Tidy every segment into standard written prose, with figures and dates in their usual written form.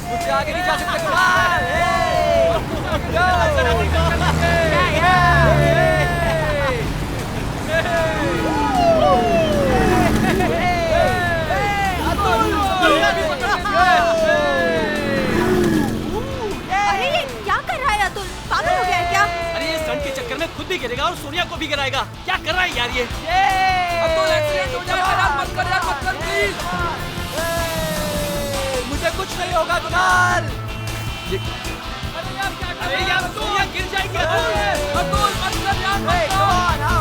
मुझसे आगे नहीं जा सकते कुणाल। अरे ये क्या कर रहा है अतुल, पागल हो गया है क्या? अरे ये स्टंट के चक्कर में खुद भी गिरेगा और सोनिया को भी गिराएगा। क्या कर रहा है यार ये? अतुल एक्सीडेंट हो जाएगा यार, मत कर प्लीज। मुझे कुछ नहीं होगा कुणाल। अरे यार सोनिया गिर जाएगी। अतुल मत कर यार, मत कर।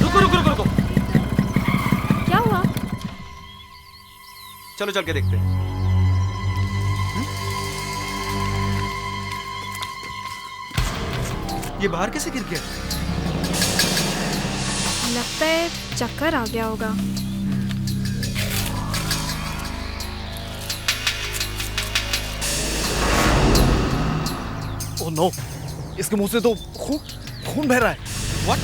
रुको रुको रुको रुको, क्या हुआ? चलो चल के देखते हैं। ये बाहर कैसे गिर गया? लगता है चक्कर आ गया होगा। ओह नो, इसके मुंह से तो खून बह रहा है। What?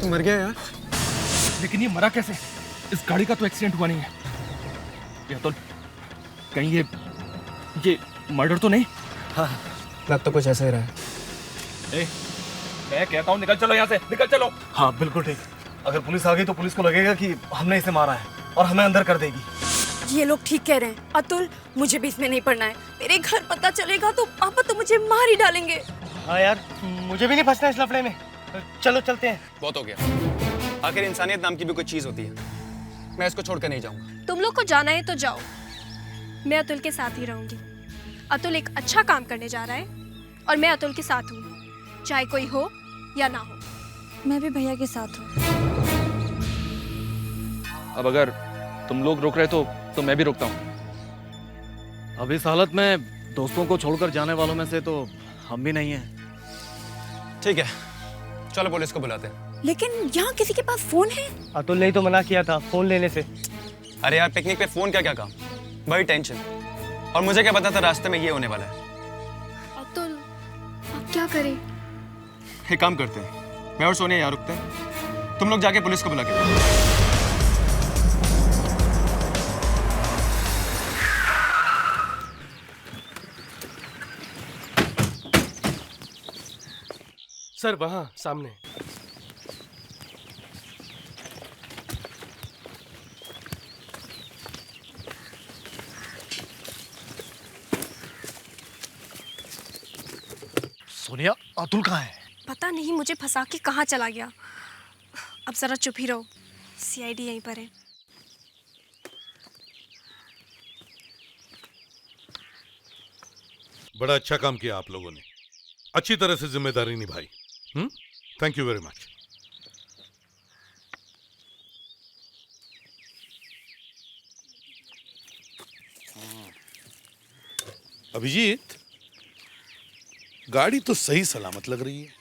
तू मर गया यार। लेकिन ये मरा कैसे? इस गाड़ी का तो एक्सीडेंट हुआ नहीं है। ये अतुल, कहीं ये मर्डर तो नहीं? हाँ, लग तो कुछ ऐसा ही रहा है। मैं कहता हूँ निकल चलो यहाँ से, निकल चलो। हाँ बिल्कुल ठीक। अगर पुलिस आ गई तो पुलिस को लगेगा कि हमने इसे मारा है और हमें अंदर कर देगी। ये लोग ठीक कह रहे हैं अतुल, मुझे भी इसमें नहीं पड़ना है। मेरे घर पता चलेगा तो पापा तो मुझे मार ही डालेंगे। हाँ यार, मुझे भी नहीं फंसना इस लफड़े में। चलो चलते हैं। बहुत हो गया। आखिर इंसानियत नाम की भी कोई चीज होती है। मैं इसको छोड़कर नहीं जाऊंगा। तुम लोग को जाना है तो जाओ, मैं अतुल के साथ ही रहूंगी। अतुल एक अच्छा काम करने जा रहा है और मैं अतुल के साथ हूँ, चाहे कोई हो या ना हो। मैं भी भैया के साथ हूँ। अब अगर तुम लोग रोक रहे तो मैं भी रोकता हूँ। अब इस हालत में दोस्तों को छोड़कर जाने वालों में से तो हम भी नहीं हैं। ठीक है, चलो पुलिस को बुलाते हैं। लेकिन यहाँ किसी के पास फोन है? अतुल ने ही तो मना किया था फोन लेने से। अरे यार, पिकनिक पे फोन क्या काम, बड़ी टेंशन। और मुझे क्या पता था रास्ते में ये होने वाला है। अतुल अब क्या करें? एक काम करते हैं, मैं और सोनिया यहाँ रुकते हैं, तुम लोग जाके पुलिस को बुला के लाओ। सर वहाँ सामने। सोनिया, अतुल कहाँ है? पता नहीं, मुझे फंसा के कहाँ चला गया। अब जरा चुप ही रहो, सीआईडी यहीं पर है। बड़ा अच्छा काम किया आप लोगों ने, अच्छी तरह से जिम्मेदारी निभाई। Thank you very much. Abhijit, गाड़ी तो सही सलामत लग रही है,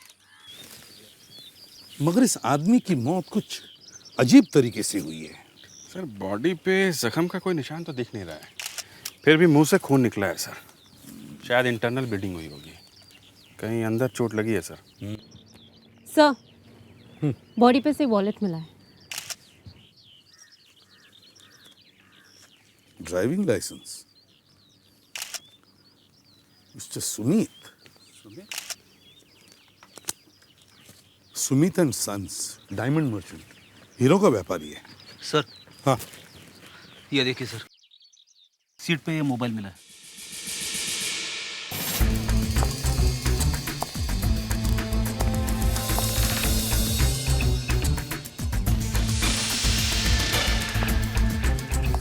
मगर इस आदमी की मौत कुछ अजीब तरीके से हुई है। सर, बॉडी पे जख्म का कोई निशान तो दिख नहीं रहा है, फिर भी मुंह से खून निकला है सर। शायद इंटरनल ब्लीडिंग हुई होगी, कहीं अंदर चोट लगी है सर। सर, बॉडी पे से वॉलेट मिला है। Driving licence, mister Sumit. Sumit and sons, diamond merchant, हीरो का व्यापारी है। सर, हाँ, ये देखिए सर, सीट पे ये मोबाइल मिला है।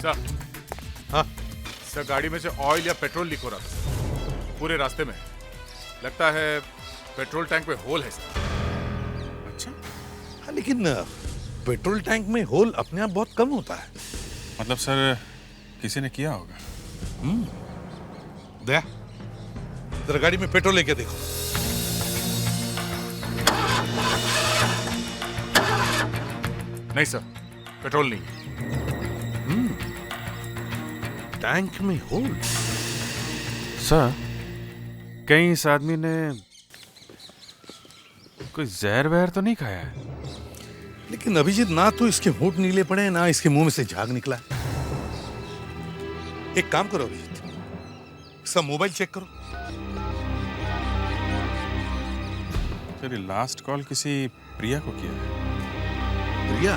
सर, हाँ, सर गाड़ी में से ऑयल या पेट्रोल लीक हो रहा था पूरे रास्ते में। लगता है पेट्रोल टैंक में होल है सर। अच्छा। हाँ, लेकिन पेट्रोल टैंक में होल अपने आप बहुत कम होता है। मतलब सर किसी ने किया होगा। दया, जरा गाड़ी में पेट्रोल लेके देखो। नहीं सर, पेट्रोल नहीं है। टैंक में होल। सर, कहीं इस आदमी ने कोई जहर वहर तो नहीं खाया है? लेकिन अभिजीत, ना तो इसके होंठ नीले पड़े ना इसके मुंह में से झाग निकला। एक काम करो अभिजीत, इसका मोबाइल चेक करो। सर, लास्ट कॉल किसी प्रिया को किया है। प्रिया?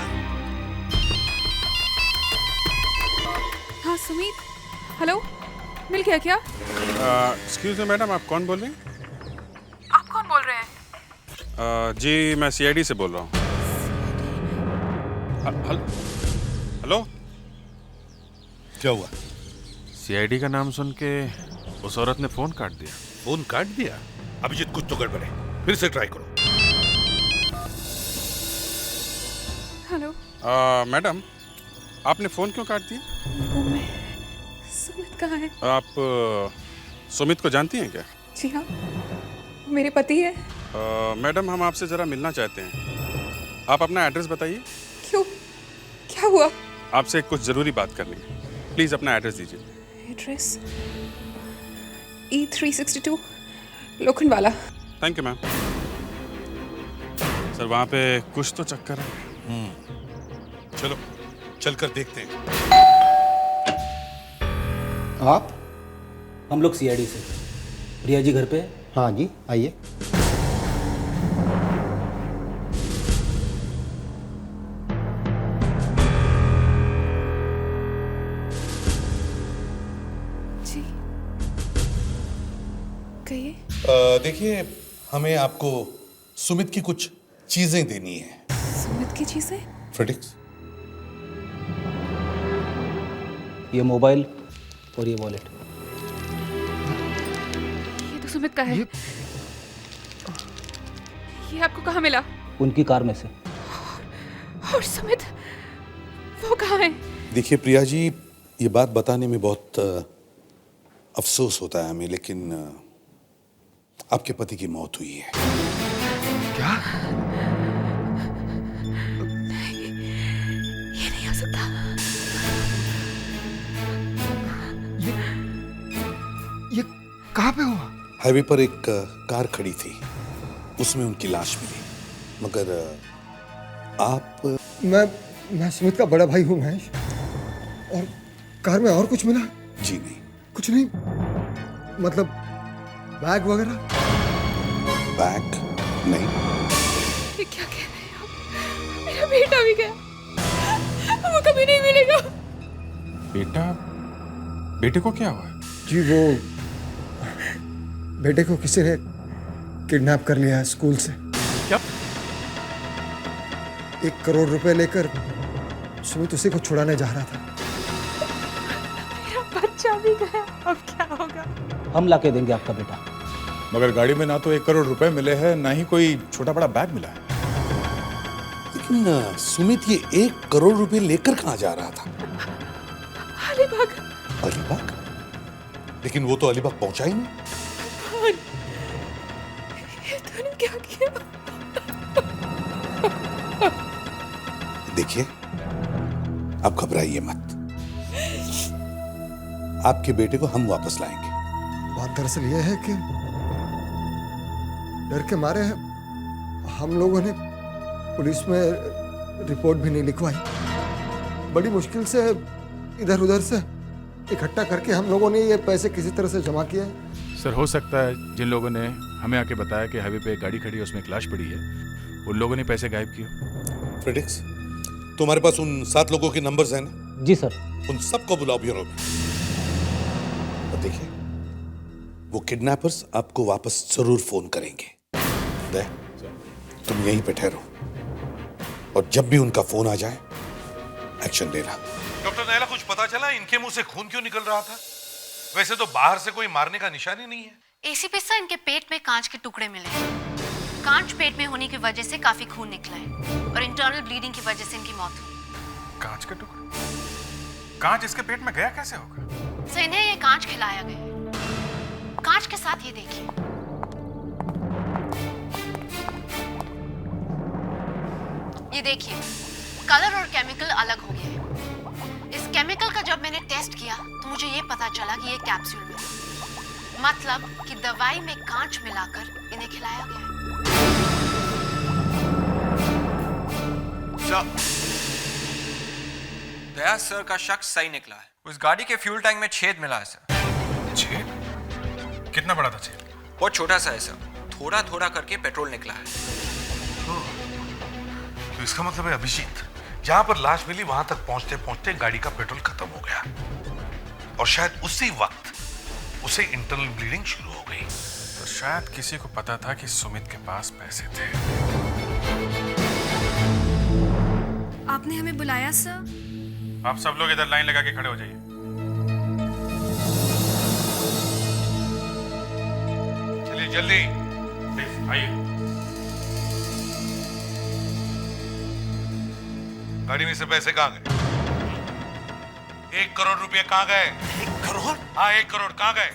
हाँ सुमित, हेलो, मिल गया क्या? एक्सक्यूज मी मैडम, आप कौन बोल रही हैं? आप कौन बोल रहे हैं? जी मैं सीआईडी से बोल रहा हूँ। हेलो, क्या हुआ? सीआईडी का नाम सुन के उस औरत ने फोन काट दिया। फोन काट दिया? अभिजीत, कुछ तो गड़बड़ है, फिर से ट्राई करो। हेलो। मैडम, आपने फोन क्यों काट दिया? सुमित कहाँ है? आप सुमित को जानती हैं क्या? जी हाँ, मेरे पति है। मैडम, हम आपसे जरा मिलना चाहते हैं। आप अपना एड्रेस बताइए। क्यों, क्या हुआ? आपसे कुछ जरूरी बात करनी है, प्लीज अपना एड्रेस दीजिए। Address E362 Lokhandwala. Thank you ma'am. Sir, वहाँ पे कुछ तो चक्कर है। चलो चलकर देखते हैं। आप? हम लोग सीआईडी से। प्रिया जी घर पे? हाँ जी, आइए। जी कहिए। देखिए, हमें आपको सुमित की कुछ चीजें देनी है। सुमित की चीजें? फ्रेडिक्स, ये मोबाइल और ये वॉलेट। ये तो सुमित का है। ये आपको कहाँ मिला? उनकी कार में से। और सुमित, वो कहाँ है? देखिए प्रिया जी, ये बात बताने में बहुत अफसोस होता है हमें, लेकिन आपके पति की मौत हुई है। क्या? ये नहीं हो सकता। ये कहाँ पे हुआ? हाईवे पर एक कार खड़ी थी, उसमें उनकी लाश मिली, मगर आप? मैं सुमित का बड़ा भाई हूँ महेश। और कार में और कुछ मिला? जी नहीं। कुछ नहीं? मतलब बैग वगैरह? बैग नहीं। ये क्या कह रहे हैं आप? मेरा बेटा भी गया, वो कभी नहीं मिलेगा। बेटा? बेटे को क्या हुआ? जी वो बेटे को किसी ने किडनैप कर लिया है स्कूल से। क्या? 1 करोड़ रुपए लेकर सुमित उसी को छुड़ाने जा रहा था। मेरा बच्चा भी गया, अब क्या होगा? हम लाके देंगे आपका बेटा। मगर गाड़ी में ना तो 1 करोड़ रुपए मिले हैं, ना ही कोई छोटा बड़ा बैग मिला है। लेकिन सुमित ये 1 करोड़ रुपए लेकर कहाँ जा रहा था? अलीबाग। अलीबाग? लेकिन वो तो अलीबाग पहुंचा ही नहीं। ये तूने क्या किया? देखिए, आप घबराइए मत, आपके बेटे को हम वापस लाएंगे। बात दरअसल ये है कि डर के मारे हम लोगों ने पुलिस में रिपोर्ट भी नहीं लिखवाई। बड़ी मुश्किल से इधर उधर से इकट्ठा करके हम लोगों ने ये पैसे किसी तरह से जमा किए। सर, हो सकता है जिन लोगों ने हमें आके बताया कि हाईवे पे एक गाड़ी खड़ी है, उसमें एक लाश पड़ी है, उन लोगों ने पैसे गायब किए। फ्रेडिक्स, तुम्हारे पास उन 7 लोगों के नंबर्स हैं ना? जी सर। उन सबको बुलाओ ब्यूरो में। और देखिए, वो किडनैपर्स आपको वापस जरूर फोन करेंगे। दे, तुम यहीं पे ठहरो, और जब भी उनका फोन आ जाए एक्शन लेना। डॉक्टर नैला, कुछ पता चला इनके मुंह से खून क्यों निकल रहा था? वैसे तो बाहर से कोई मारने का निशान ही नहीं है। एसीपी सर, इनके पेट में कांच के टुकड़े मिले हैं। कांच पेट में होने की वजह से काफी खून निकला है और इंटरनल ब्लीडिंग की वजह से इनकी मौत हुई। कांच के टुकड़े? कांच इसके पेट में गया कैसे होगा? सर, इन्हें ये कांच खिलाया गया है। कांच के साथ ये देखिए, ये देखिए, कलर और केमिकल अलग हो गया है। इस केमिकल का जब मैंने टेस्ट किया तो मुझे ये पता चला कि ये कैप्सूल में, मतलब कि दवाई में कांच मिलाकर इन्हें खिलाया गया है। दया सर का शख्स सही निकला है। उस गाड़ी के फ्यूल टैंक में छेद मिला है सर। छेद? कितना बड़ा था छेद? बहुत छोटा सा है सर, थोड़ा थोड़ा करके पेट्रोल निकला है। तो इसका मतलब है अभिजीत जहां पर लाश मिली वहां तक पहुंचते पहुंचते गाड़ी का पेट्रोल खत्म हो गया और शायद उसी वक्त उसे इंटरनल ब्लीडिंग शुरू हो गई। तो शायद किसी को पता था कि सुमित के पास पैसे थे। आपने हमें बुलाया सर? आप सब लोग इधर लाइन लगा के खड़े हो जाइए। चलिए जल्दी प्लीज आइए। गाड़ी में से पैसे कहाँ गए? 1 करोड़ रुपए कहाँ गए? 1 करोड़? हाँ 1 करोड़ कहाँ गए?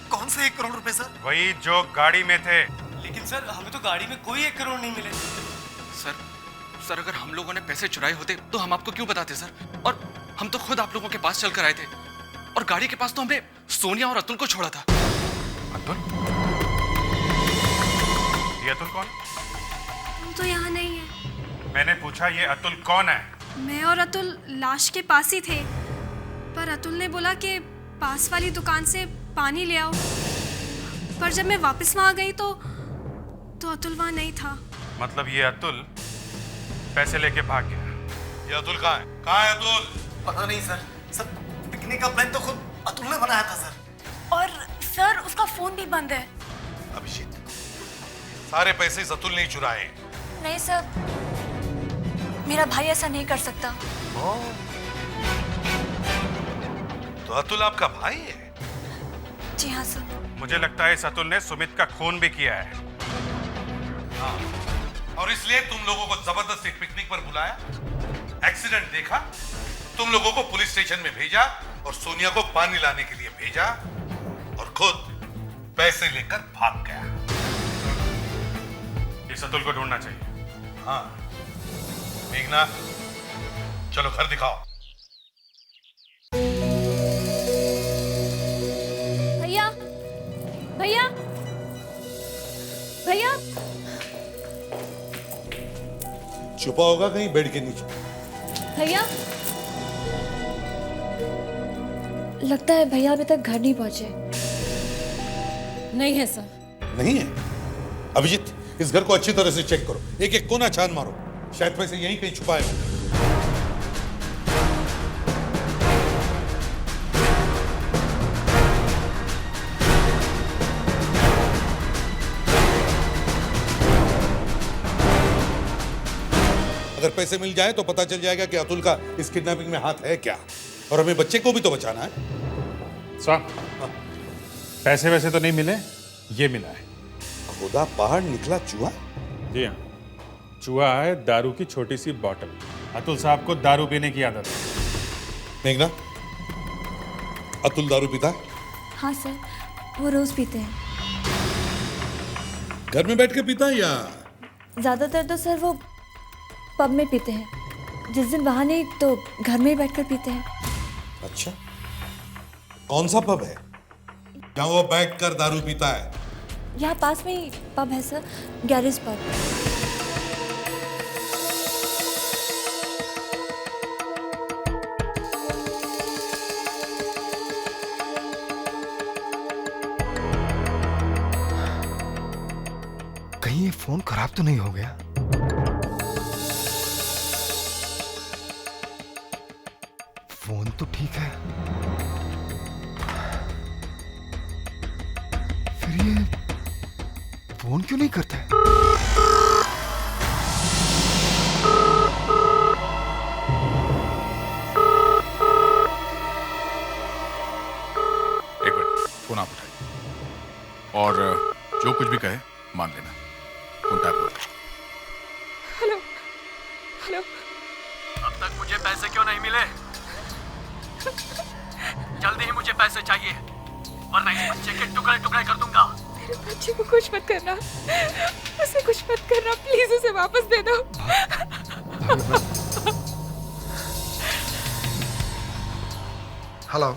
कौन से 1 करोड़ रुपए सर? वही जो गाड़ी में थे। लेकिन सर हमें तो गाड़ी में कोई 1 करोड़ नहीं मिले। सर अगर हम लोगों ने पैसे चुराए होते तो हम आपको क्यों बताते सर? और हम तो खुद आप लोगों के पास चलकर आए थे और गाड़ी के पास तो हमने सोनिया और अतुल को छोड़ा था। अतुल? ये अतुल कौन? तुम तो यहाँ नहीं है। मैंने पूछा ये अतुल कौन है? मैं और अतुल लाश के पास ही थे, पर अतुल ने बोला कि पास वाली दुकान से पानी ले आओ। पर जब मैं वापस वहां गई तो अतुल वहां नहीं था। मतलब ये अतुल पैसे लेके भाग गया। ये अतुल कहाँ है? कहाँ है अतुल? पता नहीं सर। सर पिकनिक का प्लान तो खुद अतुल ने बनाया था सर। और सर उसका फोन भी बंद है। अभिजीत सारे पैसे इस अतुल ने चुराए। नहीं सर, मेरा भाई ऐसा नहीं कर सकता। तो अतुल आपका भाई है? जी हाँ सर। मुझे लगता है इस अतुल ने सुमित का खून भी किया है। हाँ। और इसलिए तुम लोगों को जबरदस्ती पिकनिक पर बुलाया, एक्सीडेंट देखा, तुम लोगों को पुलिस स्टेशन में भेजा और सोनिया को पानी लाने के लिए भेजा और खुद पैसे लेकर भाग गया। इस अतुल को ढूंढना चाहिए। हाँ मेघना चलो घर दिखाओ। भैया भैया भैया छुपा होगा कहीं बेड के नीचे। भैया लगता है भैया अभी तक घर नहीं पहुंचे। नहीं है सर। नहीं है? अभिजीत इस घर को अच्छी तरह से चेक करो, एक एक कोना छान मारो, शायद पैसे यहीं कहीं छुपाए हो। अगर पैसे मिल जाए तो पता चल जाएगा कि अतुल का इस किडनैपिंग में हाथ है क्या, और हमें बच्चे को भी तो बचाना है। साहब पैसे वैसे तो नहीं मिले, ये मिला है। खुदा पहाड़ निकला चूहा? जी हाँ, चूहा है दारू की छोटी सी बॉटल। अतुल साहब को दारू पीने की आदत है। मेघना अतुल दारू पीता है? हाँ सर, वो रोज पीते हैं। घर में बैठ के पीता है या? ज्यादातर तो सर वो पब में पीते हैं। जिस दिन वहां नहीं तो घर में ही बैठकर पीते हैं। अच्छा, कौन सा पब है जहां वो बैठकर दारू पीता है? यहाँ पास में ही पब है सर, गैरेज पब। कहीं ये फोन खराब तो नहीं हो गया? फोन तो ठीक है, फिर ये फोन क्यों नहीं करता है? एक मिनट, फोन आप उठाइए और जो कुछ भी कहे मान लेना। फोन टैप हो। Hello hello. अब तक मुझे पैसे क्यों नहीं मिले? जल्दी ही मुझे पैसे चाहिए वरना इस बच्चे के टुकड़े टुकड़े कर दूंगा। मेरे बच्चे को कुछ मत करना, उसे कुछ मत करना, प्लीज उसे वापस दे दो। हेलो,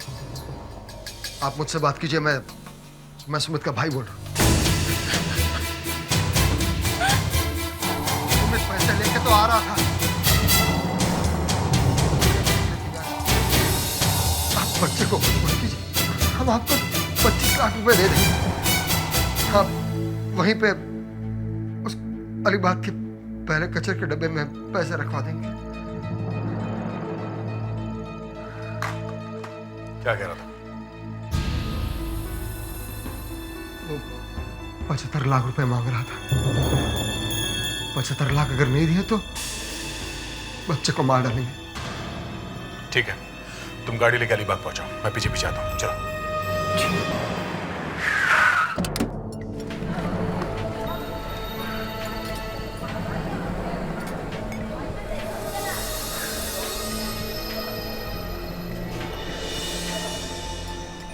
आप मुझसे बात कीजिए, मैं सुमित का भाई बोल रहा हूँ। सुमित पैसे लेके तो आ रहा था, बच्चे को कुछ कीजिए, हम आपको 25 लाख रुपए दे देंगे। आप वहीं पे उस अलीबाग के पहले कचरे के डब्बे में पैसे रखवा देंगे। क्या कह रहा था? वो 75 लाख रुपए मांग रहा था। 75 लाख अगर नहीं दिए तो बच्चे को मार डालेंगे। ठीक है, तुम गाड़ी लेके अलीबाग पहुंचाओ, मैं पीछे पीछे आता हूँ। चलो।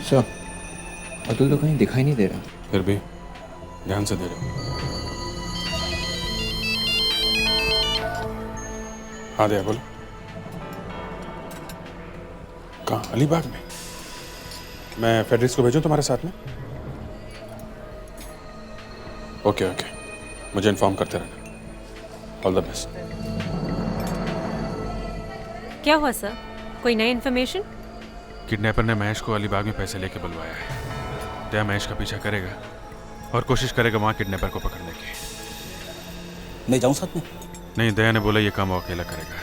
सर, अतुल तो कहीं दिखाई नहीं दे रहा। फिर भी ध्यान से दे रहे हो। हाँ दया बोलो। कहाँ? अलीबाग में? मैं फेडरिक्स को भेजूं तुम्हारे साथ में? ओके ओके, मुझे इन्फॉर्म करते रहना। All the best. क्या हुआ सर, कोई नई इन्फॉर्मेशन? किडनैपर ने महेश को अलीबाग में पैसे लेके बुलवाया है। दया महेश का पीछा करेगा और कोशिश करेगा वहाँ किडनैपर को पकड़ने की। मैं जाऊँ साथ में? नहीं, दया ने बोला ये काम वो अकेला करेगा।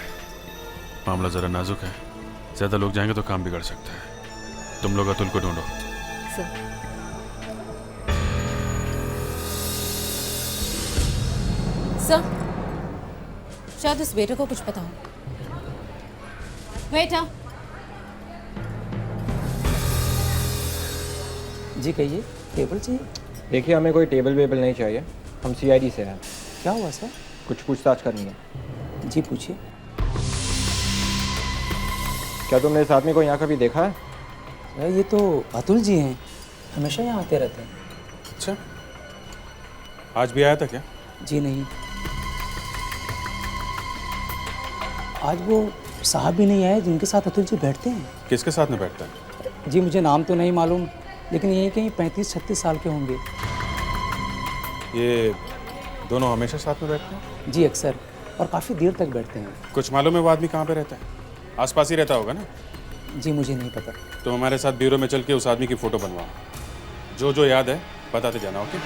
मामला ज़रा नाजुक है, ज़्यादा लोग जाएंगे तो काम बिगड़ सकता है। तुम लोग अतुल को ढूंढो। सर, शायद इस बेटे को कुछ पता हो। बेटा। जी कहिए, टेबल चाहिए? देखिए, हमें कोई टेबल वेबल नहीं चाहिए, हम सीआईडी से हैं। क्या हुआ सर? कुछ पूछताछ करनी है। जी पूछिए। क्या तुमने इस आदमी को यहाँ कभी देखा है? ये तो अतुल जी हैं, हमेशा यहाँ आते रहते हैं। अच्छा, आज भी आया था क्या? जी नहीं, आज वो साहब भी नहीं आए जिनके साथ अतुल जी बैठते हैं। किसके साथ में बैठता है? जी मुझे नाम तो नहीं मालूम, लेकिन यही कहीं 35-36 साल के होंगे। ये दोनों हमेशा साथ में बैठते हैं? जी अक्सर, और काफ़ी देर तक बैठते हैं। कुछ मालूम है वो आदमी कहाँ पे रहता है? आसपास ही रहता होगा ना? जी मुझे नहीं पता। तो हमारे साथ ब्यूरो में चल के उस आदमी की फ़ोटो बनवाओ। जो जो याद है बताते जाना। ओके?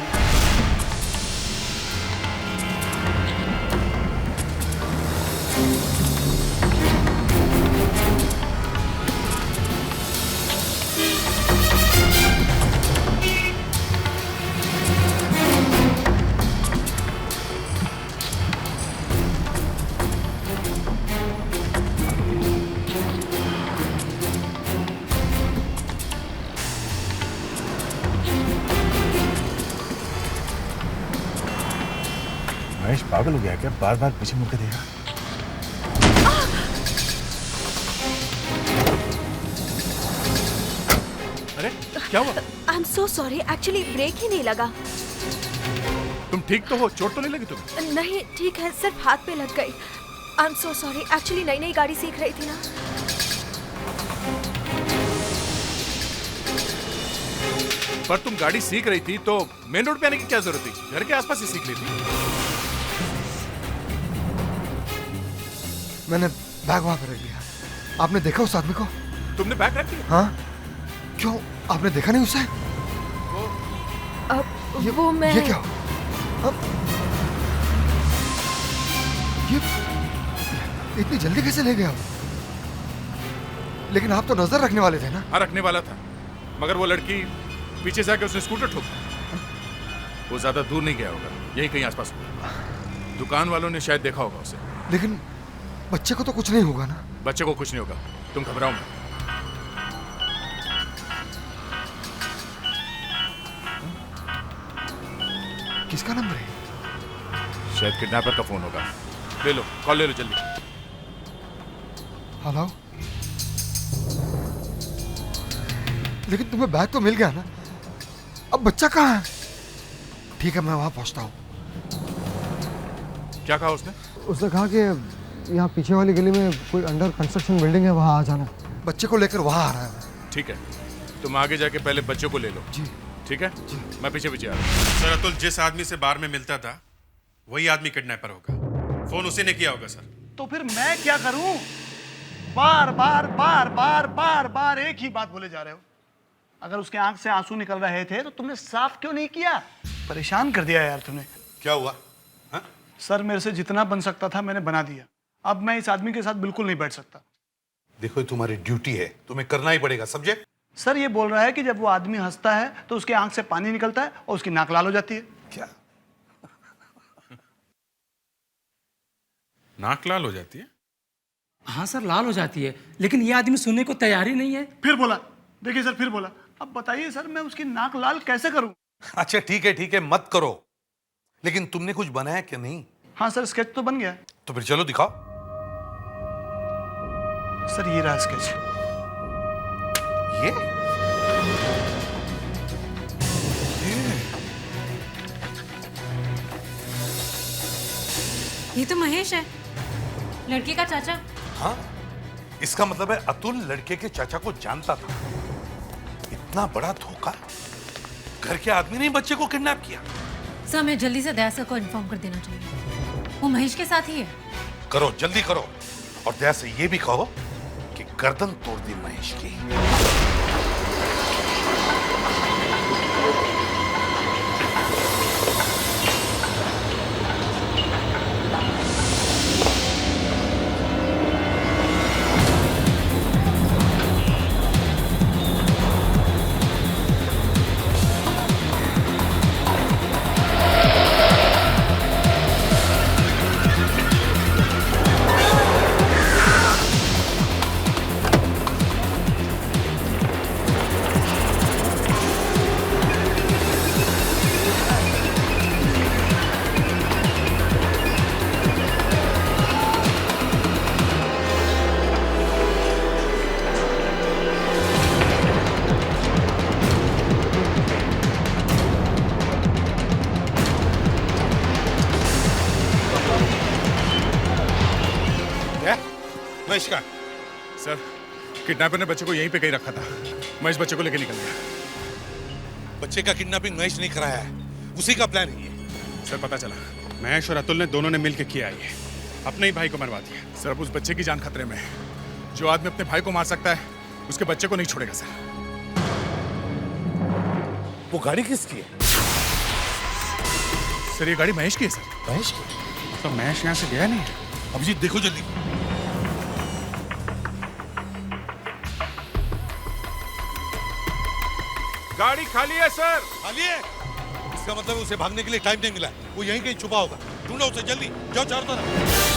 महेश पागल हो गया क्या? बार बार पीछे मुड़ के देखा। अरे क्या हुआ? I am so sorry, actually break ही नहीं लगा। तुम ठीक तो हो? चोट तो नहीं लगी तुम्हें? नहीं, ठीक है, सिर्फ हाथ पे लग गई। आई एम सो सॉरी, एक्चुअली नई नई गाड़ी सीख रही थी ना। पर तुम गाड़ी सीख रही थी तो मेन रोड पे आने की क्या जरूरत थी? घर के आसपास ही सीख लेती। मैंने बैग वहां पर रख दिया। आपने देखा उस आदमी को? तुमने बैग रख दिया? हाँ, क्यों आपने देखा नहीं उसे? वो मैं ये क्या? ये इतनी जल्दी कैसे ले गया? लेकिन आप तो नजर रखने वाले थे ना? हाँ, रखने वाला था, मगर वो लड़की पीछे से आके उसने स्कूटर ठोक दिया। वो ज्यादा दूर नहीं गया होगा, यही कहीं आसपास होगा। दुकान वालों ने शायद देखा होगा उसे। लेकिन बच्चे को तो कुछ नहीं होगा ना? बच्चे को कुछ नहीं होगा, तुम घबराओ मत। किसका नंबर है? शायद किडनैपर का फोन होगा। ले लो, कॉल ले लो जल्दी। हेलो, लेकिन तुम्हें बैग तो मिल गया ना? अब बच्चा कहाँ है? ठीक है, मैं वहां पहुंचता हूँ। क्या कहा उसने? उसने कहा कि यहाँ पीछे वाली गली में कोई अंडर कंस्ट्रक्शन बिल्डिंग है, वहाँ आ जाना। बच्चे को लेकर वहाँ आ रहा है। ठीक है, तुम आगे जाके पहले बच्चों को ले लो। जी ठीक है जी। मैं पीछे पीछे आ रहा हूँ। सर, अतुल जिस आदमी से बार में मिलता था वही आदमी किडनैपर होगा। फोन उसी ने किया होगा सर। तो फिर मैं क्या करूं? बार बार बार बार बार बार एक ही बात बोले जा रहे हो। अगर उसके आंख से आंसू निकल रहे थे तो तुमने साफ क्यों नहीं किया? परेशान कर दिया यार तुमने। क्या हुआ? सर मेरे से जितना बन सकता था मैंने बना दिया। अब मैं इस आदमी के साथ बिल्कुल नहीं बैठ सकता। देखो ये तुम्हारी ड्यूटी है, तुम्हें करना ही पड़ेगा, समझे? सर ये बोल रहा है कि जब वो आदमी हंसता है तो उसके आंख से पानी निकलता है और उसकी नाक लाल हो जाती है। क्या? नाक लाल हो जाती है? हाँ सर, लाल हो जाती है, लेकिन ये आदमी सुनने को तैयार ही नहीं है। फिर बोला, देखिए सर फिर बोला। अब बताइए सर मैं उसकी नाक लाल कैसे करूं? अच्छा ठीक है मत करो, लेकिन तुमने कुछ बनाया क्या? नहीं। हाँ सर स्केच तो बन गया। तो फिर चलो दिखाओ। सर ये रहा स्केच। ये तो महेश है, लड़के का चाचा। हाँ, इसका मतलब है अतुल लड़के के चाचा को जानता था। इतना बड़ा धोखा! घर के आदमी ने बच्चे को किडनैप किया। सर हमें जल्दी से दया सर को इन्फॉर्म कर देना चाहिए, वो महेश के साथ ही है। करो, जल्दी करो, और दया से ये भी कहो कि गर्दन तोड़ दी महेश की। नमस्कार सर, किडनैपर ने बच्चे को यहीं पे कहीं रखा था। मैं इस बच्चे को लेके निकल गया। बच्चे का किडनैपिंग महेश नहीं कराया है, उसी का प्लान है ये। सर पता चला महेश और अतुल ने दोनों ने मिलकर किया ये, अपने ही भाई को मरवा दिया। सर अब उस बच्चे की जान खतरे में है। जो आदमी अपने भाई को मार सकता है उसके बच्चे को नहीं छोड़ेगा सर। वो गाड़ी किसकी है? सर ये गाड़ी महेश की है सर। महेश की? तो महेश यहाँ से गया नहीं है। अभिजीत देखो जल्दी। गाड़ी खाली है सर। खाली है? इसका मतलब उसे भागने के लिए टाइम नहीं मिला। वो यहीं कहीं छुपा होगा। ढूंढो उसे जल्दी, जाओ चारों तरफ।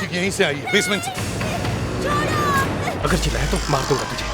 यहीं से आई है, बेसमेंट से। अगर चिल्लाया तो मार दूंगा तुझे।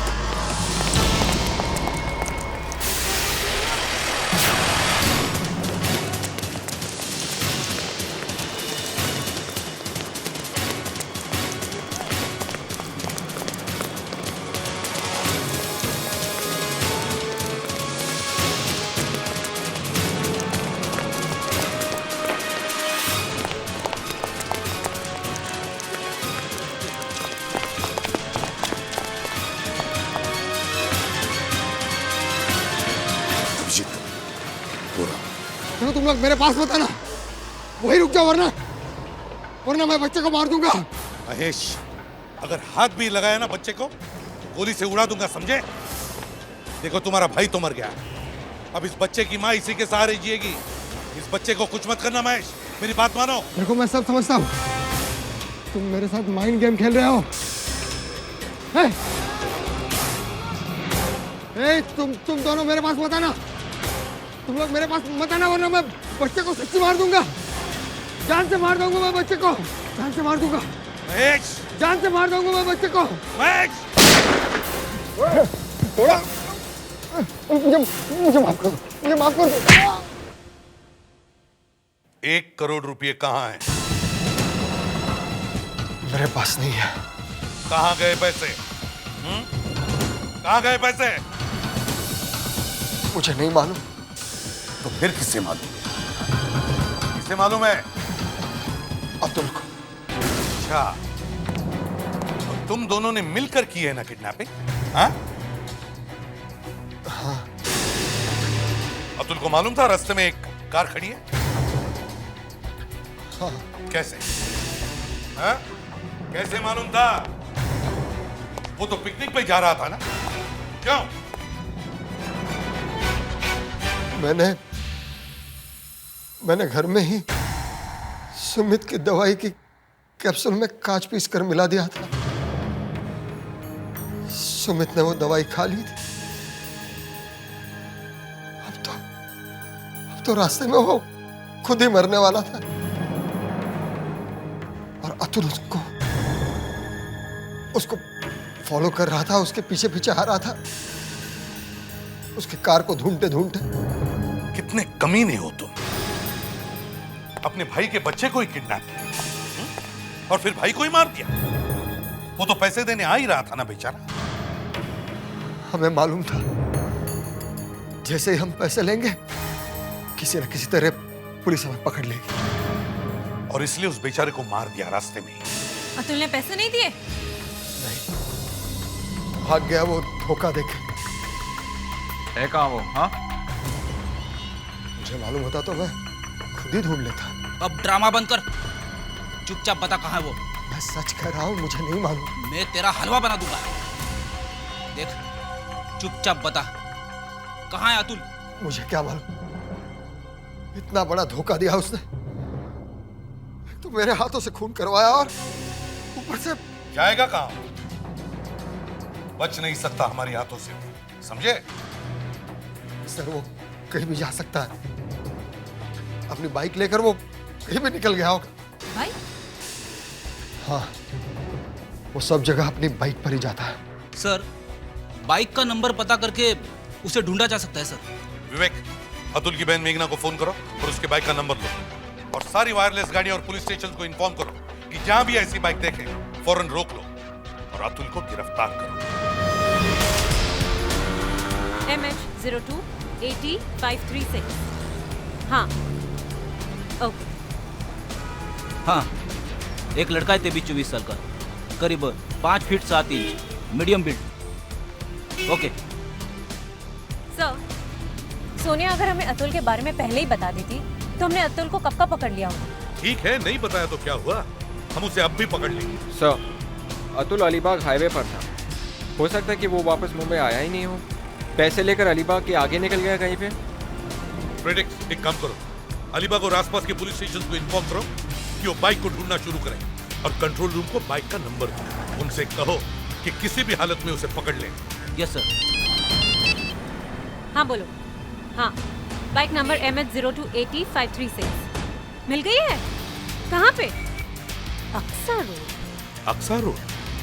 चलो तुम लोग मेरे पास मत आना, वही रुक जाओ, वरना मैं बच्चे को मार दूंगा। महेश, अगर हाथ भी लगाया ना बच्चे को, गोली से उड़ा दूंगा, समझे? देखो तुम्हारा भाई तो मर गया, अब इस बच्चे की माँ इसी के सहारे जिएगी। इस बच्चे को कुछ मत करना महेश, मेरी बात मानो। देखो मैं सब समझता हूँ, तुम मेरे साथ माइंड गेम खेल रहे हो। तुम दोनों मेरे पास मत आना, तुम लोग मेरे पास मत आना, वरना मैं बच्चे को सच्ची मार दूंगा। जान से मार दूंगा मैं बच्चे को, जान से मार दूंगा। महेश, जान से मार दूंगा मैं बच्चे को। महेश, थोड़ा मुझे माफ कर दो, मुझे माफ कर दो। 1 करोड़ रुपए कहाँ हैं? मेरे पास नहीं है। कहाँ गए पैसे? कहाँ गए पैसे? मुझे नहीं मालूम। तो फिर किससे मालूम? किससे मालूम है? अतुल को। अच्छा, तो तुम दोनों ने मिलकर की है ना किडनैपिंग? हाँ? हाँ। अतुल को मालूम था रास्ते में एक कार खड़ी है? हाँ। कैसे? हाँ? कैसे मालूम था? वो तो पिकनिक पे जा रहा था ना? क्यों? मैंने घर में ही सुमित की दवाई की कैप्सूल में कांच पीस कर मिला दिया था। सुमित ने वो दवाई खा ली थी। अब तो रास्ते में वो खुद ही मरने वाला था और अतुल उसको फॉलो कर रहा था, उसके पीछे पीछे आ रहा था, उसकी कार को ढूंढते ढूंढते। कितने कमीने हो तुम। अपने भाई के बच्चे को ही किडनैप किया और फिर भाई को ही मार दिया। वो तो पैसे देने आ ही रहा था ना बेचारा। हमें मालूम था जैसे ही हम पैसे लेंगे किसी न किसी तरह पुलिस हमें पकड़ लेगी, और इसलिए उस बेचारे को मार दिया रास्ते में। अतुल ने पैसे नहीं दिए? भाग गया वो धोखा देके। है कहाँ वो? हाँ, मुझे मालूम होता तो मैं खुद ही ढूंढ लेता। अब ड्रामा बंद कर, चुपचाप बता कहाँ है वो। मैं सच कह रहा हूँ, मुझे नहीं मालूम। मैं तेरा हलवा बना दूंगा। देख, चुपचाप बता कहाँ है अतुल। मुझे क्या मालूम, इतना बड़ा धोखा दिया उसने। तो मेरे हाथों से खून करवाया और ऊपर से जाएगा कहाँ? बच नहीं सकता हमारे हाथों से, समझे? सर वो कहीं भी जा सकता है। अपनी बाइक लेकर वो कहीं भी निकल गया होगा। बाइक? हाँ, वो सब जगह अपनी बाइक पर ही जाता है। सर, बाइक का नंबर पता करके उसे ढूंढा जा सकता है सर। विवेक, अतुल की बहन मेघना को फोन करो और उसके बाइक का नंबर लो, और सारी वायरलेस गाड़ी और पुलिस स्टेशन को इन्फॉर्म करो कि जहां भी ऐसी बाइक देखे फौरन रोक लो और अतुल को गिरफ्तार करो। MH0280-536। हाँ, ओके। हाँ, एक लड़का है 23-24 साल का, करीब 5 feet 7 inch, medium build. Okay sir, Sonia अगर हमें अतुल के बारे में पहले ही बता देती तो हमने अतुल को कब का पकड़ लिया होता। ठीक है, नहीं बताया तो क्या हुआ, हम उसे अब भी पकड़ लेंगे। सर, अतुल अलीबाग हाईवे पर था। हो सकता है कि वो वापस मुंबई आया ही नहीं हो, पैसे लेकर अलीबाग के आगे निकल गया कहीं पे। प्रेडिक्ट, एक काम करो, अलीबाग और आसपास के पुलिस स्टेशन को इन्फॉर्म करो कि वो बाइक को ढूंढना शुरू करें और कंट्रोल रूम को बाइक का नंबर दो। उनसे कहो कि किसी भी हालत में उसे पकड़ लें। Yes sir. हाँ बोलो। हाँ, बाइक नंबर MH0280-536 मिल गई है। कहाँ पे? अक्सा रोड। अक्सा रोड?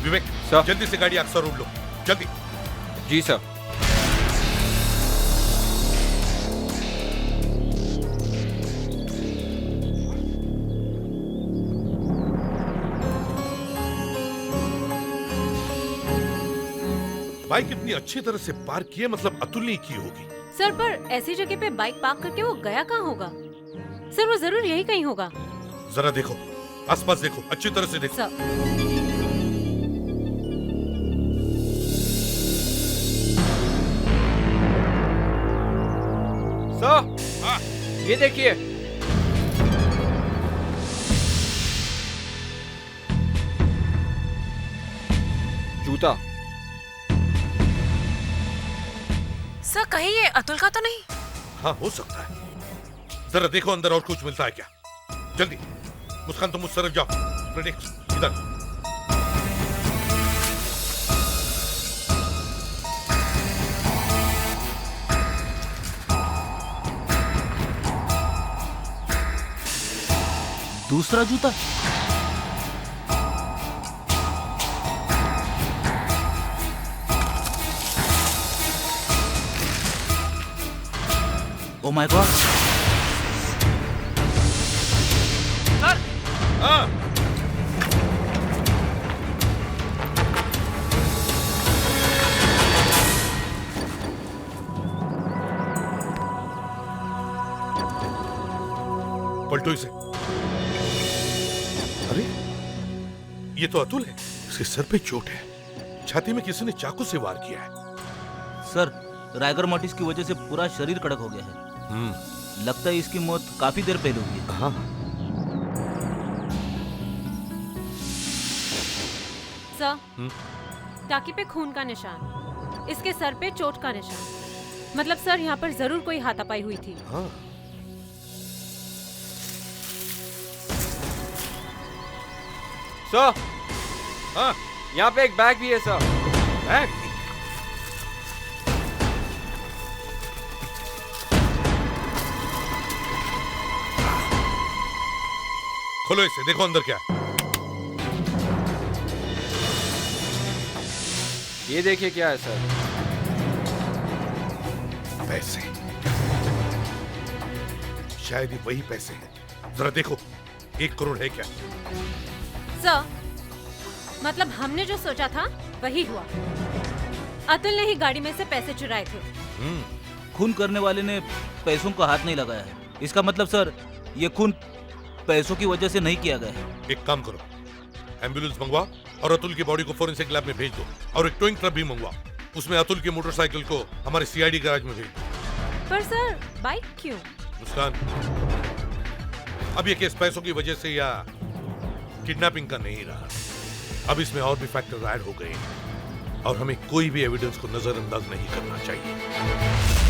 विवेक, जल्दी से गाड़ी अक्सा रोड लो, जल्दी। जी सर। बाइक इतनी अच्छी तरह से पार्क की है, मतलब अतुल ने की होगी। सर, पर ऐसी जगह पे बाइक पार्क करके वो गया कहाँ होगा? सर, वो जरूर यही कहीं होगा। जरा देखो, आसपास देखो, अच्छी तरह से देखो। सर, हाँ, ये देखिए। जूता। सर, कहीं ये अतुल का तो नहीं? हाँ, हो सकता है। जरा देखो अंदर और कुछ मिलता है क्या। जल्दी, मुस्कान तुम उस तरफ जाओ। प्रेडिक्ट, इधर। दूसरा जूता? Oh my God. सर, हाँ। पलटो इसे। अरे ये तो अतुल है। इसके सर पे चोट है, छाती में किसी ने चाकू से वार किया है। सर, राइगर मोटिस की वजह से पूरा शरीर कड़क हो गया है। लगता है इसकी मौत काफी देर पहले हुई है। हाँ। सर, टाकी पे खून का निशान, इसके सर पे चोट का निशान। मतलब सर यहाँ पर जरूर कोई हाथापाई हुई थी। हाँ। सर, हाँ, यहाँ पे एक बैग भी है सर। बैग? खोलो इसे, देखो अंदर क्या है। ये देखिए क्या है सर। पैसे, शायद ये वही पैसे हैं। जरा देखो, 1 करोड़ है क्या? सर, मतलब हमने जो सोचा था वही हुआ। अतुल ने ही गाड़ी में से पैसे चुराए थे। खून करने वाले ने पैसों को हाथ नहीं लगाया है। इसका मतलब सर, ये खून पैसों की वजह से नहीं किया गया है। एक काम करो, एम्बुलेंस मंगवा और अतुल की बॉडी को फोरेंसिक लैब में भेज दो, और एक टोइंग ट्रक भी मंगवा। उसमें अतुल की मोटरसाइकिल को हमारे सीआईडी गैराज में भेज दो। पर सर, बाइक क्यों? मुस्कान, अब ये केस पैसों की वजह से या किडनैपिंग का नहीं रहा। अब इसमें और भी फैक्टर ऐड हो गए हैं, और हमें कोई भी एविडेंस को नजरअंदाज नहीं करना चाहिए।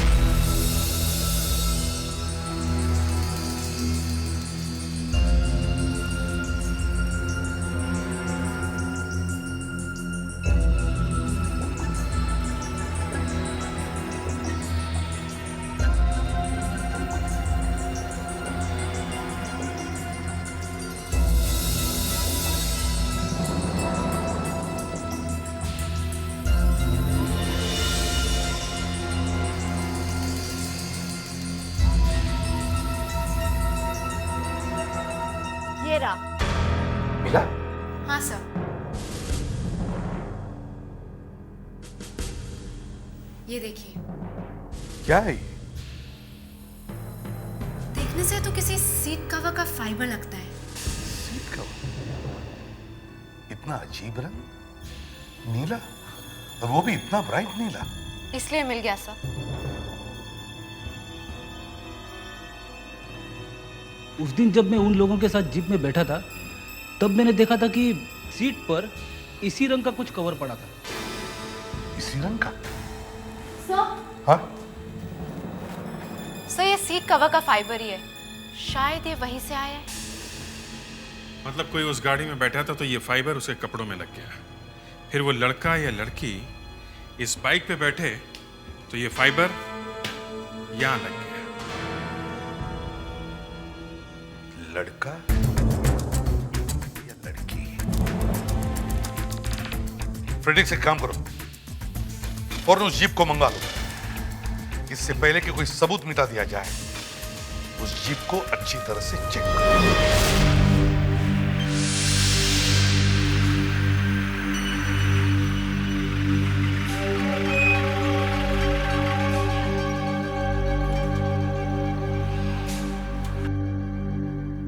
मिला? हाँ सर। ये देखिए। क्या है ये? देखने से तो किसी सीट कवर का फाइबर लगता है। Seat cover? इतना अजीब रंग, नीला, और वो भी इतना ब्राइट नीला। इसलिए मिल गया सर। उस दिन जब मैं उन लोगों के साथ जीप में बैठा था, तब मैंने देखा था कि सीट पर इसी रंग का कुछ कवर पड़ा था। इसी रंग का? सर? हाँ? सर, ये सीट कवर का फाइबर ही है। शायद ये वहीं से आया है। मतलब कोई उस गाड़ी में बैठा था तो ये फाइबर उसके कपड़ों में लग गया। फिर वो लड़का या लड़की इस बाइक पे बैठे तो ये फाइबर यहां लग गया। लड़का या लड़की? फ्रेडिक्स, एक काम करो, फौरन उस जीप को मंगा लो। इससे पहले कि कोई सबूत मिटा दिया जाए, उस जीप को अच्छी तरह से चेक करो।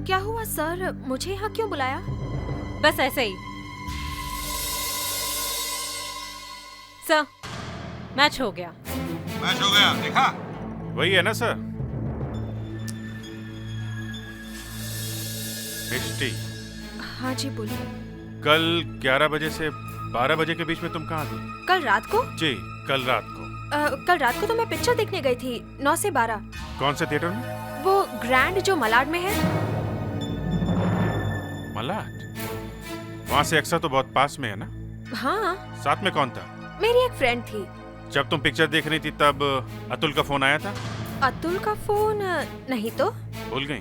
क्या हुआ सर, मुझे यहाँ क्यों बुलाया? बस ऐसे ही। सर, मैच हो गया। मैच हो गया, देखा? वही है ना सर? एचटी, हाँ जी बोलिए। कल 11 बजे से 12 बजे के बीच में तुम कहाँ थी? कल रात को? जी, कल रात को। कल रात को तो मैं पिक्चर देखने गई थी, 9 से 12। कौन से थिएटर में? वो ग्रैंड जो मलाड में है। मलाड? वहाँ से अक्सर तो बहुत पास में है ना? हाँ। साथ में कौन था? मेरी एक फ्रेंड थी। जब तुम पिक्चर देख रही थी तब अतुल का फोन आया था? अतुल का फोन? नहीं तो। भूल गई?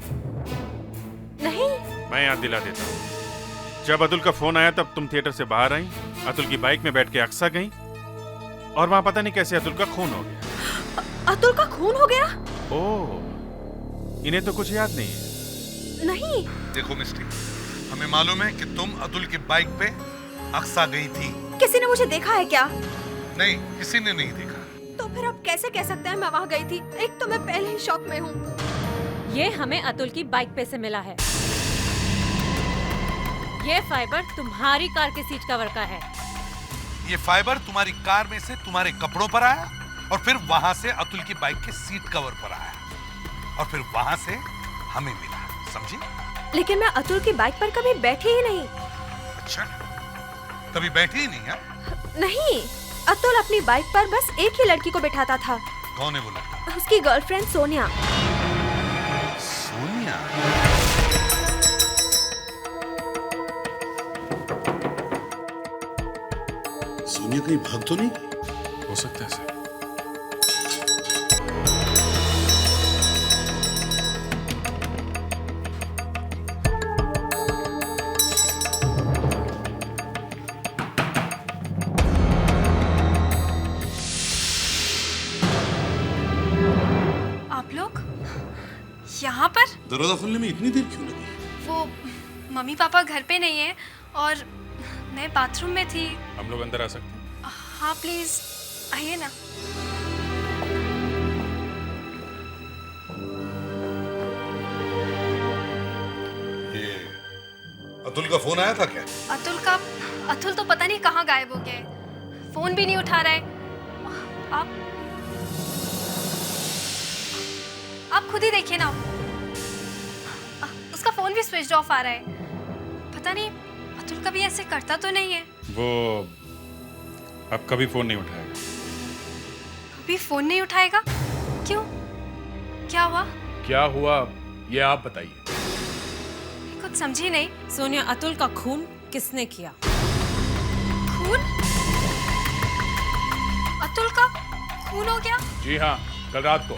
नहीं। मैं याद दिला देता हूँ। जब अतुल का फोन आया तब तुम थिएटर से बाहर आई, अतुल की बाइक में बैठ के अक्सा गई, और वहाँ पता नहीं कैसे अतुल का खून हो गया। अतुल का खून हो गया? ओह, इन्हें तो कुछ याद नहीं है। नहीं। देखो मिस्टी, हमें मालूम है कि तुम अतुल की बाइक पे अक्सा गई थी। किसी ने मुझे देखा है क्या? नहीं, किसी ने नहीं देखा। तो फिर आप कैसे कह सकते हैं मैं वहाँ गई थी? एक तो मैं पहले ही शॉक में हूँ। ये हमें अतुल की बाइक पे से मिला है। ये फाइबर तुम्हारी कार के सीट कवर का है। ये फाइबर तुम्हारी कार में से तुम्हारे कपड़ों पर आया और फिर वहां से अतुल की बाइक के सीट कवर पर आया और फिर वहां से हमें मिला, समझी? लेकिन मैं अतुल की बाइक पर कभी बैठी ही नहीं। अच्छा, कभी बैठी ही नहीं है? नहीं, अतुल अपनी बाइक पर बस एक ही लड़की को बिठाता था। कौन है वो लड़की? उसकी गर्लफ्रेंड सोनिया। सोनिया? सोनिया कहीं भाग तो नहीं? हो सकता है सर। आप लोग यहाँ पर? दरवाजा खोलने में इतनी देर क्यों लगी? वो मम्मी पापा घर पे नहीं है और मैं बाथरूम में थी। हम लोग अंदर आ सकते हैं? हाँ प्लीज आइए ना। ये अतुल का फोन आया था क्या? अतुल तो पता नहीं कहाँ गायब हो गया, फोन भी नहीं उठा रहा है। आप खुद ही देखिए ना, उसका फोन भी स्विच ऑफ आ रहा है। पता नहीं अतुल कभी ऐसे करता तो नहीं है। वो अब कभी फोन नहीं उठाएगा। कभी फोन नहीं उठाएगा? क्यों? क्या हुआ? क्या हुआ ये आप बताइए। कुछ समझी नहीं। सोनिया, अतुल का खून किसने किया? खून? अतुल का खून हो गया? जी हाँ, कल रात को,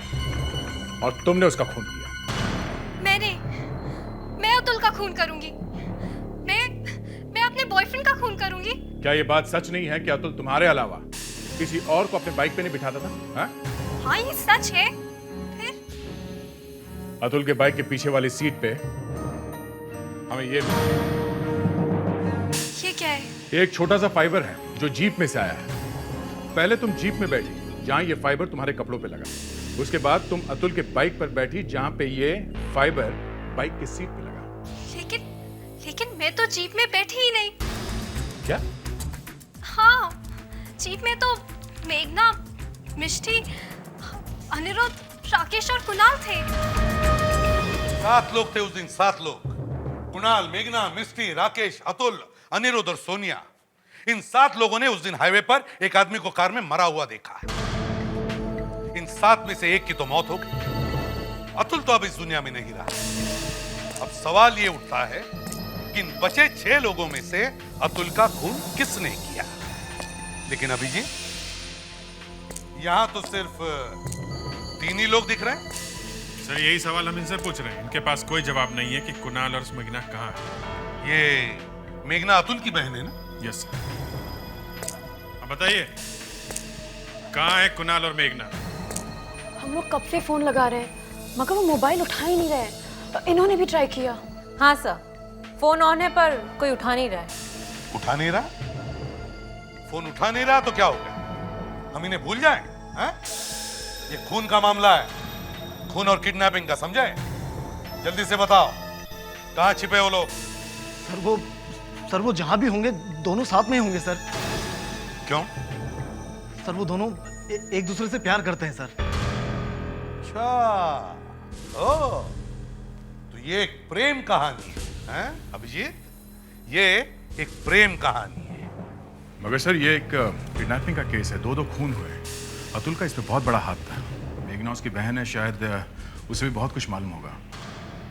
और तुमने उसका खून किया। मैं अतुल का खून करूंगी। मैं अपने बॉयफ्रेंड का खून करूंगी। क्या ये बात सच नहीं है कि अतुल तुम्हारे अलावा किसी और को अपने बाइक पे नहीं बिठाता था? हाँ ये सच है। अतुल के बाइक के पीछे वाली सीट पे हमें ये क्या है? एक छोटा सा फाइबर है जो जीप में से आया है। पहले तुम जीप में बैठी जहां ये फाइबर तुम्हारे कपड़ों पे लगा, उसके बाद तुम अतुल के बाइक पर बैठी जहां पे ये फाइबर बाइक की सीट पे लगा। लेकिन मैं तो जीप में बैठी ही नहीं। क्या? हाँ, जीप में तो मेघना, मिष्टी, अनिरुद्ध, राकेश और कुणाल थे। 7 लोग थे उस दिन, 7 लोग। कुणाल, मेघना, मिष्टी, राकेश, अतुल, अनिरुद्ध और सोनिया। इन 7 लोगों ने उस दिन हाईवे पर एक आदमी को कार में मरा हुआ देखा। इन 7 में से एक की तो मौत हो गई। अतुल तो अब इस दुनिया में नहीं रहा। अब सवाल ये उठता है कि इन बचे 6 लोगों में से अतुल का खून किसने किया? लेकिन अभिजीत, यहां तो सिर्फ 3 ही लोग दिख रहे हैं। सर यही सवाल हम इनसे पूछ रहे हैं। इनके पास कोई जवाब नहीं है कि कुणाल और मेघना कहाँ है। ये मेघना अतुल की बहन है ना? Yes sir. अब बताइए कहाँ है कुणाल और मेघना? हम लोग कब से फोन लगा रहे हैं मगर वो मोबाइल उठा ही नहीं रहे। इन्होंने भी ट्राई किया। हाँ सर, फोन ऑन है पर कोई उठा नहीं रहा है। उठा नहीं रहा? फोन उठा नहीं रहा तो क्या हो गया? हम इन्हें भूल जाएं? हैं? ये खून का मामला है, खून और किडनैपिंग का, समझे? जल्दी से बताओ कहाँ छिपे वो लोग? सर वो जहां भी होंगे दोनों साथ में ही होंगे सर। क्यों? सर वो दोनों एक दूसरे से प्यार करते हैं सर। अच्छा, ओ, तो ये एक प्रेम कहानी है अभिजीत? ये एक प्रेम कहानी है। मगर सर ये एक किडनैपिंग का केस है, 2 खून हुए हैं। अतुल का इसमें बहुत बड़ा हाथ था। मेघना उसकी बहन है, शायद उसे भी बहुत कुछ मालूम होगा।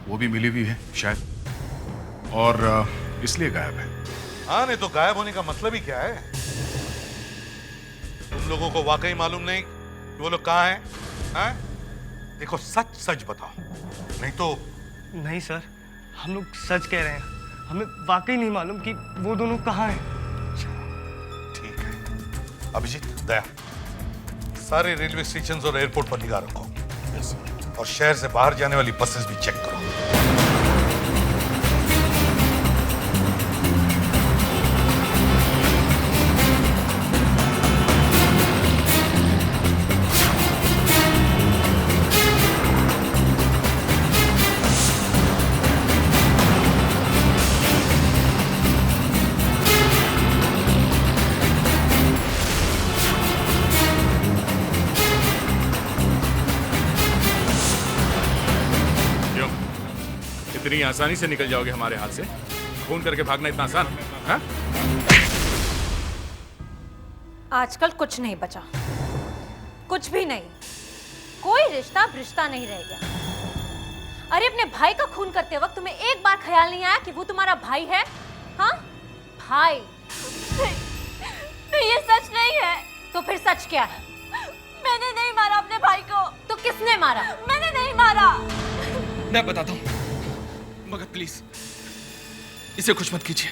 वो भी मिली हुई है शायद, और इसलिए गायब है। हाँ, नहीं तो गायब होने का मतलब ही क्या है? तुम लोगों को वाकई मालूम नहीं कि वो लोग कहाँ हैं? हैं? देखो सच सच बताओ, नहीं तो। नहीं सर, हम लोग सच कह रहे हैं। हमें वाकई नहीं मालूम कि वो दोनों कहाँ हैं। ठीक है अभिजीत, दया, सारे रेलवे स्टेशन और एयरपोर्ट पर निगाह रखो। और शहर से बाहर जाने वाली बसेस भी चेक करो। इतनी आसानी से निकल जाओगे हमारे हाथ से? खून करके भागना इतना आसान है? आजकल कुछ नहीं बचा, कुछ भी नहीं। कोई रिश्ता रिश्ता नहीं रह गया। अरे अपने भाई का खून करते वक्त तुम्हें एक बार ख्याल नहीं आया कि वो तुम्हारा भाई है? हाँ, भाई। नहीं, ये सच नहीं है। तो फिर सच क्या है? मैंने नहीं मारा अपने भाई को। तो किसने मारा? मैंने नहीं मारा। मैं बताता हूँ, मगर प्लीज इसे कुछ मत कीजिए।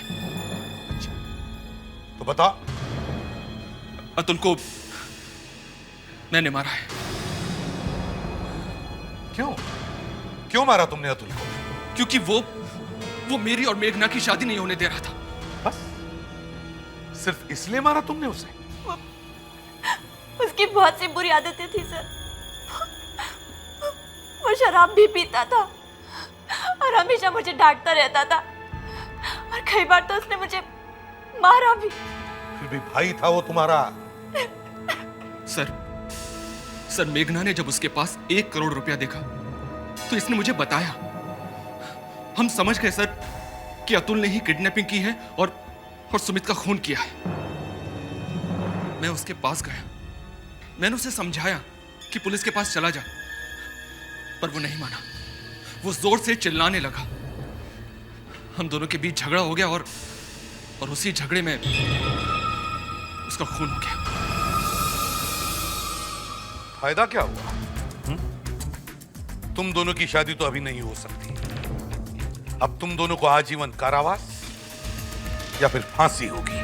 तो बता। अतुल को मैंने मारा है। क्यों? क्यों मारा तुमने अतुल को? क्योंकि वो मेरी और मेघना की शादी नहीं होने दे रहा था। बस सिर्फ इसलिए मारा तुमने उसे? उसकी बहुत सी बुरी आदतें थी सर। वो शराब भी पीता था और हमेशा मुझे डांटता रहता था, और कई बार तो उसने मुझे मारा भी। फिर भी भाई था वो तुम्हारा। सर मेघना ने जब उसके पास 1 करोड़ रुपया देखा तो इसने मुझे बताया। हम समझ गए सर कि अतुल ने ही किडनैपिंग की है और सुमित का खून किया है। मैं उसके पास गया, मैंने उसे समझाया कि पुलिस के पास चला जा, पर वो नहीं माना। वो जोर से चिल्लाने लगा। हम दोनों के बीच झगड़ा हो गया और उसी झगड़े में उसका खून हो गया। फायदा क्या हुआ? तुम दोनों की शादी तो अभी नहीं हो सकती। अब तुम दोनों को आजीवन कारावास या फिर फांसी होगी।